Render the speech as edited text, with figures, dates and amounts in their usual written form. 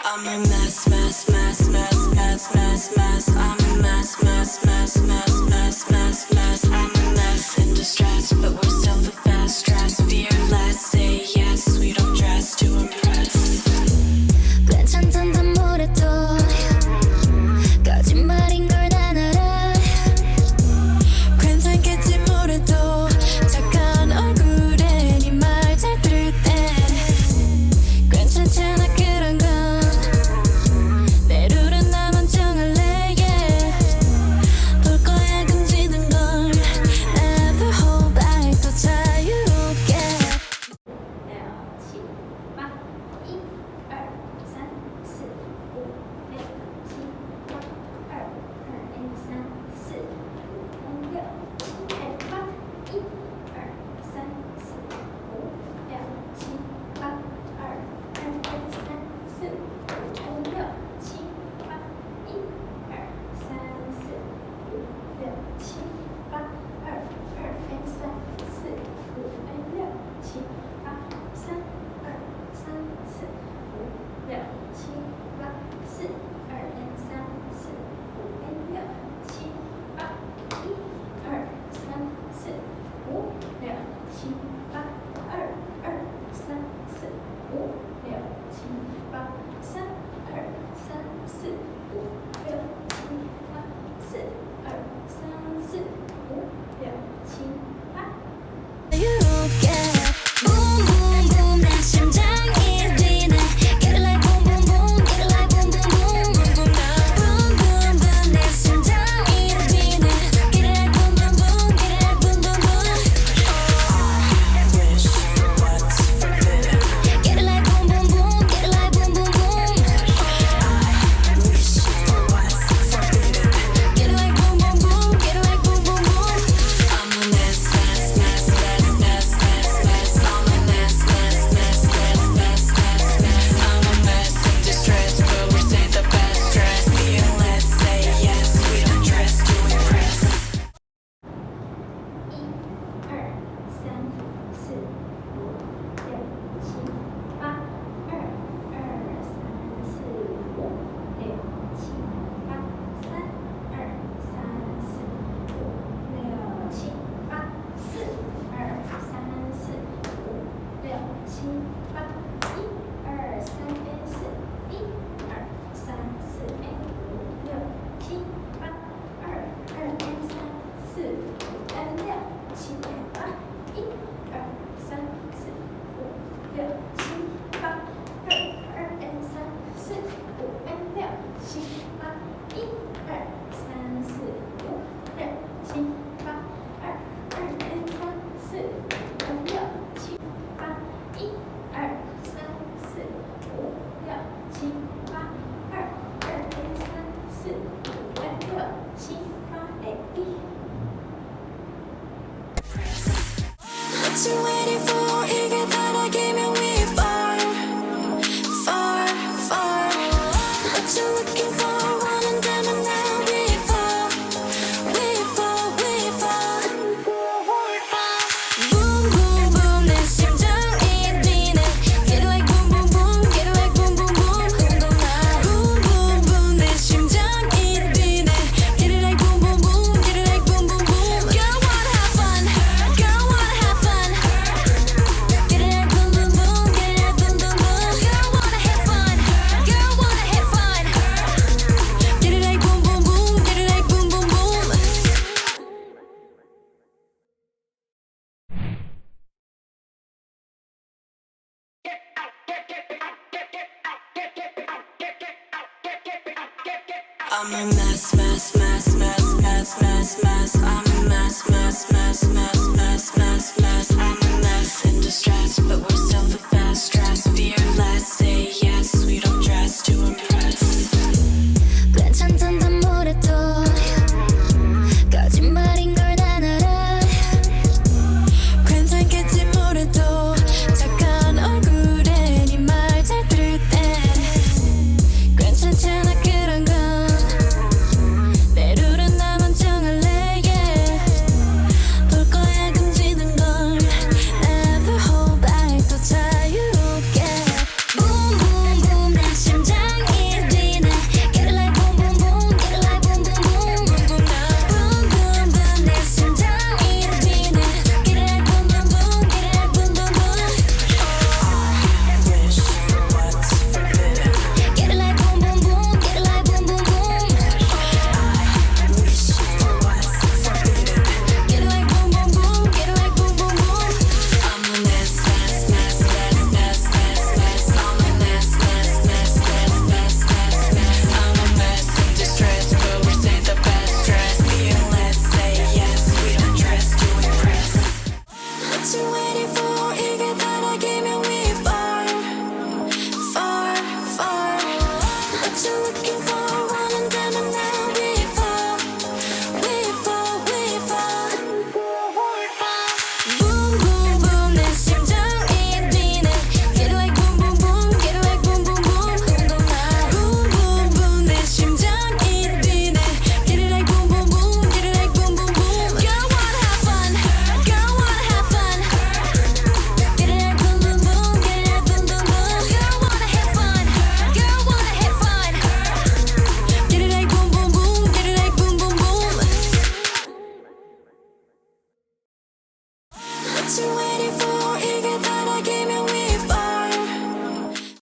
I'm a mess, mess, mess, mess, mess, mess, mess. I'm a mess, mess, mess, mess, mess, mess, mess. I'm a mess in distress, but we're still the best. Dress fearless, say yes. We don't dress to impress. 괜찮단 단 뭐래도 거짓말인 걸 난 알아. 괜찮겠지 뭐래도 착한 얼굴에 네 말 잘 들을 땐 괜찮잖아 그런 건. 내 룰은 나만 정할래 yeah. 볼 거야 금지된 걸 Never hold back 더 자유롭게. 6, 7, 8, 1, 2, 3, 4, 5, 6, 7, 8, 2, 1, 3, 4, 5, 6, 7, 8, 1, 2, 3, 4, 5, 6, 7, 8, 2, 1, 3, 4, 5, 6, 7, 8, 1, 2, 3, 4, 5, 6, 7, 8, 2, 1, 3, 4, 5, 6, 7, 8, 3, 2, 3, 4, 5, 6, 7, 8, 4, 2, 1, 3, 4, 5, 6, 7, 8, 1, 2, 3, 4, 5, 6, 7, 8, 2, 3, 4, 5, 6, 7, 8, 3, 2, 3, 4, 5, 6, 7, 8, 4, 2, 3, 4, 5, 6, 7, 8 자유롭게. Boom boom boom 내 심장이 뛰네 Get it like boom boom boom Get it like boom boom boom Boom boom boom 내 심장이 뛰네 Get it like boom boom boom Get it like boom boom boom Wish for what's forbidden. Get it like boom boom boom Get it like boom boom boom Wish for what's forbidden. Get it like boom boom boom Get it like boom boom boom I'm a mess, mess, mess, mess, mess, mess, mess. I'm a mess, mess, mess, mess, mess, mess, mess. I'm a mess in distress, but we say the best. Dress fearless, say yes. We don't dress to impress. 1, 2, 3, 4, 5, 6, 7, 8 1, 2, 3, 4, 5, 6, 7, 8 3, 2, 3, 4, 5, 6, 7, 8 4, 2, 3, 4, 5, 6, 7, 8 1, 2, 3, 4, 1, 2, 3, 4, 5, 6, 7, 8 2, 1, 3, 4, 5, 6, 7, 8 1, 2, 3, 4, 5, 6, 7, 8 2, 1, 3, 4, 5, 6, 7, 8 1, 2, 3, 4, 5, 6, 7, 8 2, 1, 3, 4, 5, 6, 7, 8 1, 2, 3, 4, 5, 6, 7, 8 2, 1, 3, 4, 5, 6, 7, 8 1 What you waiting for? 이게 다락이면 we far, far, far. What you looking for? 원한다면 now we fall, we fall, we fall. Boom, boom, boom. 내 심장이 뛰네. Get it like boom, boom, boom. Get it like boom, boom, boom. Boom, boom, boom. 내 심장이 뛰네. Get it like boom, boom, boom. Get it like boom, boom, boom. Girl wanna have fun. Girl wanna have fun. Get it like boom, boom, boom. Get it like boom, boom, boom. Girl wanna have fun. Girl wanna have fun. Get it like boom, boom, boom. Get it like boom, boom, boom. I'm a mess, mess, mess, mess, mess, mess, mess. I'm a mess, mess, mess, mess, mess, mess, mess.